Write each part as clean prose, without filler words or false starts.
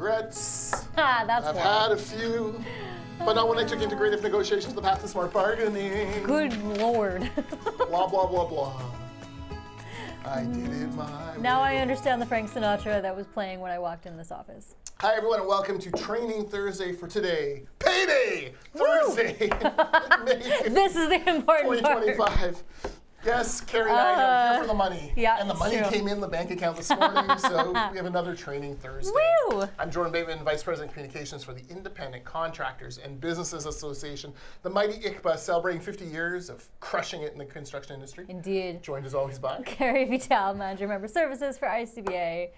regrets. That's I've had a few, but not when I took Integrative Negotiations, the path to smart bargaining. Good Lord. Blah, blah, blah, blah. I did it my Now way. I understand the Frank Sinatra that was playing when I walked in this office. Hi, everyone, and welcome to Training Thursday for today. Payday Thursday, May 5th, This is the important part. 2025. Yes, Kerry and I are here for the money. Yeah, and the it's money true. came in the bank account this morning, so we have another Training Thursday. Woo! I'm Jordan Bateman, Vice President of Communications for the Independent Contractors and Businesses Association, the mighty ICBA, celebrating 50 years of crushing it in the construction industry. Indeed. Joined as always by Kerry Vital, Manager Member Services for ICBA.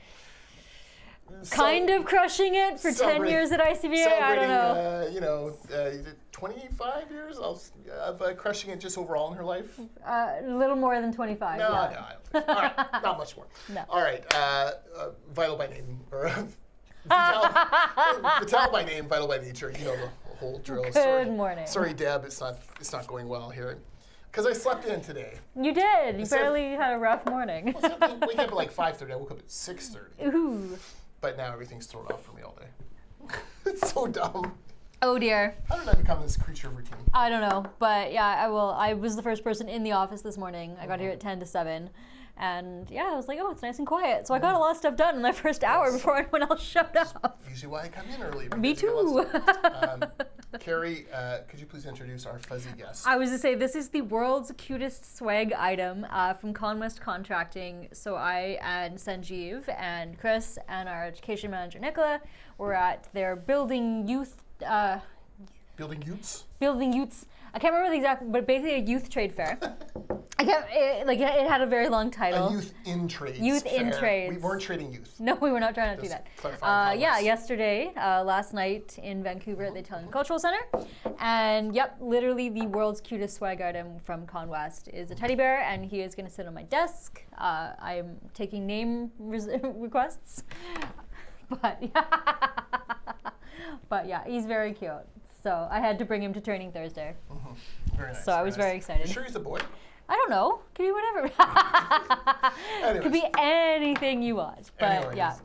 Kind of crushing it for 10 years at ICBA, I don't know. 25 years of crushing it just overall in her life? A little more than 25, No, yeah. I don't think so. All right, not much more. No. All right, Vital by name, or Vital by name, Vital by nature. You know the whole drill. Good morning. Sorry, Deb, it's not going well here. Because I slept in today. You did. You barely had a rough morning. I wake up at like 5:30. I woke up at 6:30. Ooh. But now everything's thrown off for me all day. It's so dumb. Oh dear. How did I become this creature of routine? I don't know, but yeah, I was the first person in the office this morning. I got here at 10 to 7. And yeah, I was like, oh, it's nice and quiet. So I got a lot of stuff done in that first hour before anyone else showed up. Usually why I come in early. Me too. Carrie, could you please introduce our fuzzy guest? I was to say, this is the world's cutest swag item from Conwest Contracting. So I and Sanjeev and Chris and our education manager, Nicola, were at their Building Youth. Building Utes? Building Youths. I can't remember the exact, but basically a youth trade fair. It had a very long title. A youth in trades. Youth fair. in trades. We weren't trading youth. No, we were not trying to do that. Clarifying yesterday, last night in Vancouver at the Italian Cultural Center. And yep, literally the world's cutest swag item from Conwest is a teddy bear, and he is going to sit on my desk. I'm taking name requests. But yeah, he's very cute. So I had to bring him to Training Thursday. Mm-hmm. Very nice. So I was very excited. You sure he's a boy? I don't know. Could be whatever. Could be anything you want. But Anyways, yeah.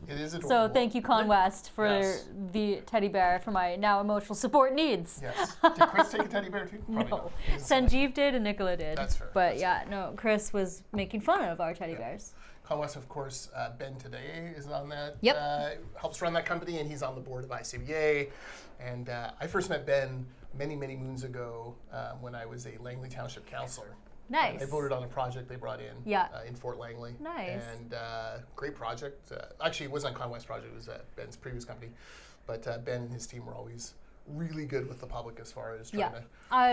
It is adorable. So thank you, Conwest, for the teddy bear for my now emotional support needs. Yes. Did Chris take a teddy bear too? Probably No. not. Sanjeev did and Nicola did. That's fair. But That's yeah, no, Chris was making fun of our teddy bears. Conwest, of course, Ben today is on that. Yep. Helps run that company, and he's on the board of ICBA. And I first met Ben many, many moons ago when I was a Langley Township councillor. Nice. I voted on a project they brought in in Fort Langley. Nice. And great project. Actually, it wasn't a Conwest project. It was Ben's previous company. But Ben and his team were always really good with the public as far as trying to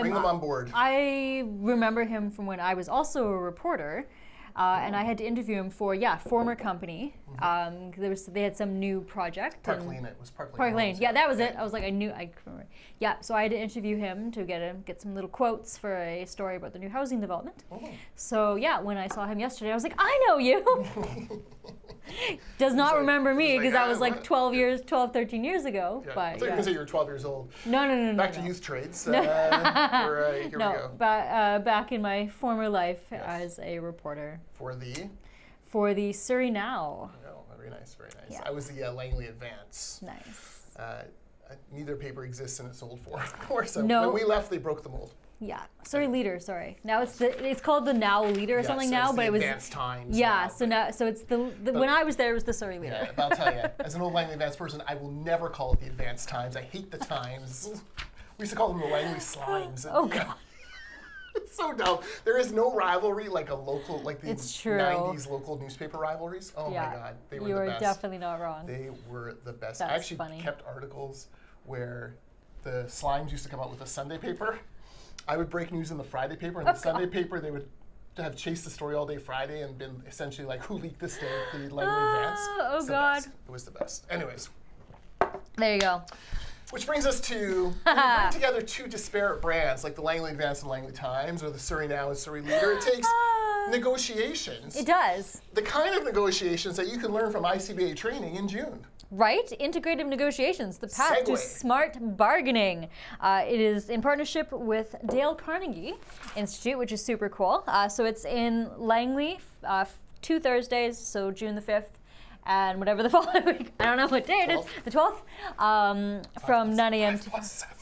bring them on board. I remember him from when I was also a reporter. And I had to interview him for, former company. They had some new project. Park Lane, it was Park Lane. Park Lane, yeah, that was it. I was like, I remember. Yeah, so I had to interview him to get some little quotes for a story about the new housing development. So yeah, when I saw him yesterday, I was like, I know you. Does not remember me because that was like 12, 13 years ago. Yeah. But I thought you were going to say you were 12 years old. No. Back to youth trades. Here we go. Back in my former life as a reporter. For the Surrey Now. Oh, very nice, very nice. Yeah. I was the Langley Advance. Nice. Neither paper exists in its old form, of course. No. When we left, they broke the mold. Yeah, Surrey Leader. Sorry. Now it's called the Now Leader or something now, but it was Advanced Times. Yeah, so it's the when I was there, it was the Surrey Leader. Yeah, but I'll tell you, as an old Langley Advance person, I will never call it the Advanced Times. I hate the Times. We used to call them the Langley Slimes. Oh God. It's so dumb. There is no rivalry like a local, like the It's true. 90s local newspaper rivalries. Oh my God, they were the best. You were definitely not wrong. They were the best. That's I actually funny. kept articles where the Slimes used to come out with a Sunday paper. I would break news in the Friday paper, and the Sunday paper they would have chased the story all day Friday and been essentially like, who leaked this to the Langley Advance? Oh It's the God. best. It was the best. Anyways. There you go. Which brings us to when you bring together two disparate brands like the Langley Advance and Langley Times, or the Surrey Now and Surrey Leader. It takes negotiations. It does. The kind of negotiations that you can learn from ICBA training in June. Right? Integrative Negotiations, the path to Segue. smart bargaining. It is in partnership with Dale Carnegie Institute, which is super cool. So it's in Langley, 2 Thursdays, so June the 5th and whatever the following week, I don't know what day it is, the 12th, from 9 a.m. to...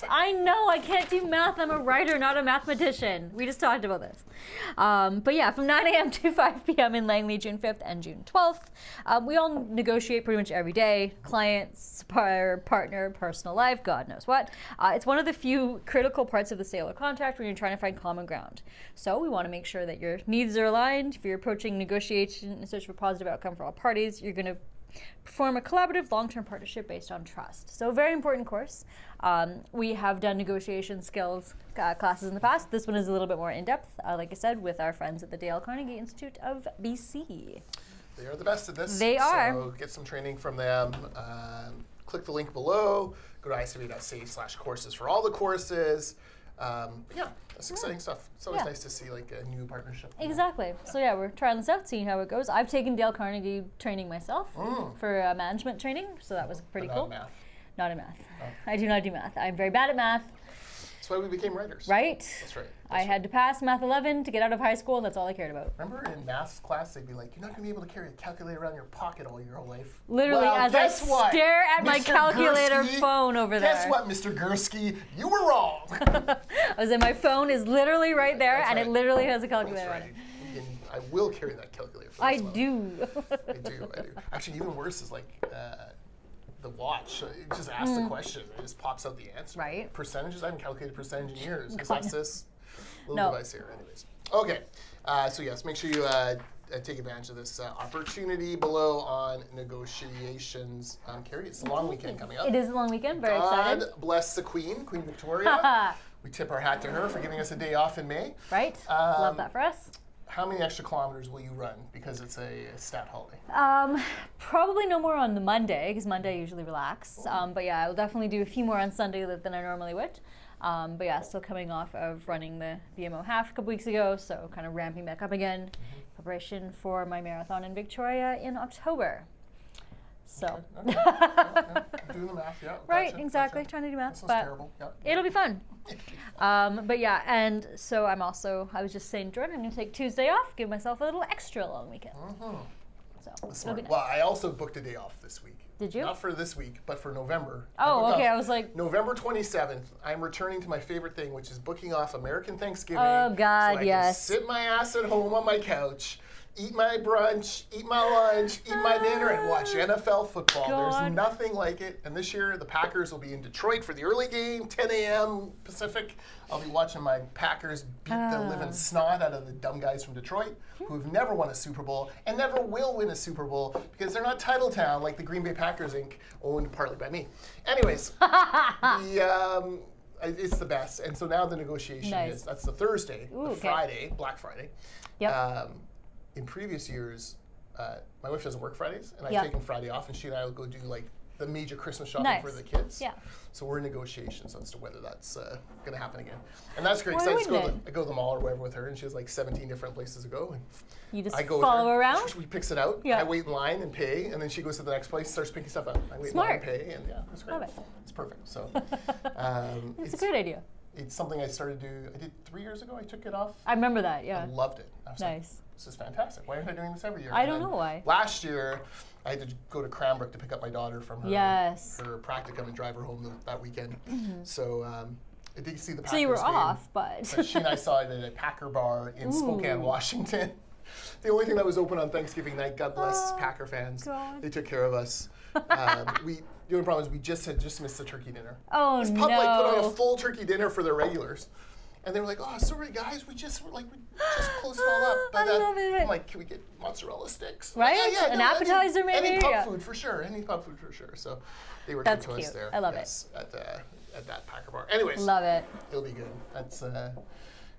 I know, I can't do math. I'm a writer, not a mathematician. We just talked about this. But yeah, from 9 a.m. to 5 p.m. in Langley, June 5th and June 12th. We all negotiate pretty much every day. Client, supplier, partner, personal life, God knows what. It's one of the few critical parts of the sale or contract when you're trying to find common ground. So we want to make sure that your needs are aligned. If you're approaching negotiation in search of a positive outcome for all parties, you're going to perform a collaborative long-term partnership based on trust. So a very important course. We have done negotiation skills classes in the past. This one is a little bit more in-depth, like I said, with our friends at the Dale Carnegie Institute of BC. They are the best at this. They are. So get some training from them. Click the link below. Go to icba.ca/courses for all the courses. Yeah, that's exciting stuff. It's always nice to see like a new partnership. Exactly. So yeah, we're trying this out, seeing how it goes. I've taken Dale Carnegie training myself for management training, so that was pretty cool. Not math. Not in math. Oh. I do not do math. I'm very bad at math. That's why we became writers. Right? That's right. I had to pass Math 11 to get out of high school, and that's all I cared about. Remember in math class, they'd be like, you're not going to be able to carry a calculator around your pocket all your whole life. Literally, well, as I stare at my calculator Gursky, phone over there. Guess what, Mr. Gursky? You were wrong. I was in my phone is literally right there, That's and right. it literally has a calculator That's on right. it. And I will carry that calculator for I as well. do. I do. Actually, even worse is like the watch. It just asks the question. It just pops out the answer. Right. Percentages? I haven't calculated percentage in years. God, Besides this little No. device here. Anyways. Okay. So yes, make sure you take advantage of this opportunity below on negotiations. Kerry, it's a long weekend coming up. It is a long weekend. Very God excited. bless the Queen Victoria. We tip our hat to her for giving us a day off in May. Right? Love that for us. How many extra kilometers will you run because it's a stat holiday? Probably no more on the Monday, because Monday I usually relax. But yeah, I will definitely do a few more on Sunday than I normally would. But yeah, still coming off of running the BMO half a couple weeks ago, so kind of ramping back up again. Preparation for my marathon in Victoria in October. So. Okay. Yeah. Doing the math, yeah. Right, Gotcha, exactly. gotcha. Trying to do math, That sounds but terrible. Yeah. it'll be fun. But yeah, and so I was just saying, Jordan, I'm going to take Tuesday off, give myself a little extra long weekend. So it'll be nice. Well, I also booked a day off this week. Did you? Not for this week, but for November. Oh, okay. Off I was like, November 27th, I'm returning to my favorite thing, which is booking off American Thanksgiving. Oh, God, so I yes. can sit my ass at home on my couch, eat my brunch, eat my lunch, eat my dinner, and watch NFL football. God. There's nothing like it. And this year, the Packers will be in Detroit for the early game, 10 a.m. Pacific. I'll be watching my Packers beat the living snot out of the dumb guys from Detroit, who have never won a Super Bowl and never will win a Super Bowl because they're not Titletown like the Green Bay Packers, Inc., owned partly by me. Anyways, it's the best. And so now the negotiation Nice. that's the Thursday, Ooh, the okay. Friday, Black Friday. yep. In previous years, my wife doesn't work Fridays, and I've Yeah. taken Friday off, and she and I will go do like the major Christmas shopping Nice. for the kids. Yeah. So we're in negotiations as to whether that's going to happen again, and that's great. Why Because wouldn't I go to the mall or wherever with her, and she has like 17 different places to go. And You just I go follow with her. around? She picks it out. Yeah. I wait in line and pay, and then she goes to the next place, starts picking stuff up. I wait in line and Smart. pay, and yeah, it's great. Love it. It's perfect. So It's a great idea. it's something I started to do. I did 3 years ago. I took it off. I remember that, I yeah. loved it. I was like, Nice. this is fantastic. Why aren't I doing this every year? I And don't then know why. Last year, I had to go to Cranbrook to pick up my daughter from her, Yes. her practicum and drive her home that weekend. So I did see the Packers So you were game, off, but. she and I saw it at a Packer bar in Spokane, Washington. The only thing that was open on Thanksgiving night, God bless Packer fans. God. They took care of us. The only problem is we just missed the turkey dinner. Oh, This pub like put on a no. full turkey dinner for their regulars. And they were like, "Oh, sorry guys, we just closed it all up." But I love it. I'm like, "Can we get mozzarella sticks?" Right? Yeah, An no, appetizer maybe? Any pub Yeah. food for sure. Any pub food for sure. So they were That's good to us cute. there. I love it. yes, at that Packer bar. Anyways, Love it. it'll be good. That's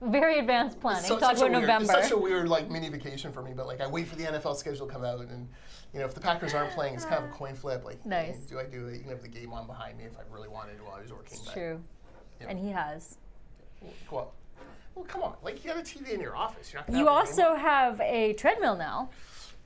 Very advanced planning. so- Talk such a about weird- November. It's such a weird like mini vacation for me. But like I wait for the NFL schedule to come out, and you know if the Packers aren't playing, it's kind of a coin flip. Like, Nice. do I do it? Even if the game on behind me, if I really wanted while I was working. It's but, true. Yeah. And he has. Well, come on. Like, you got a TV in your office. You're not gonna You have a game. also have a treadmill now.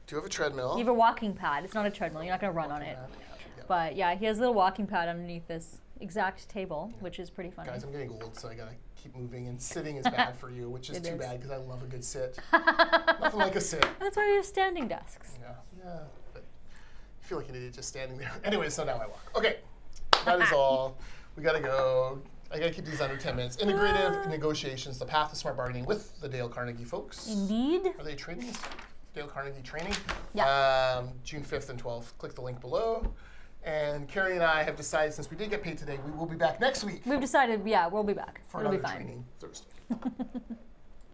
Do you have a treadmill? You have a walking pad. It's not a treadmill. You're not going to run on it. Yeah. But yeah, he has a little walking pad underneath this exact table, which is pretty funny. Guys, I'm getting old, so I gotta keep moving. And sitting is bad for you, which is It too is. bad because I love a good sit. Nothing like a sit. That's why you have standing desks. Yeah. But feel like an idiot just standing there. Anyway, so now I walk. Okay, that is all. We gotta go. I gotta keep these under 10 minutes. Integrative Negotiations, the path to smart bargaining with the Dale Carnegie folks. Indeed. Are they trainings? Dale Carnegie training. Yeah. June 5th and 12th. Click the link below. And Kerry and I have decided, since we did get paid today, we will be back next week We've decided, yeah, we'll be back. for It'll be another fine. training Thursday.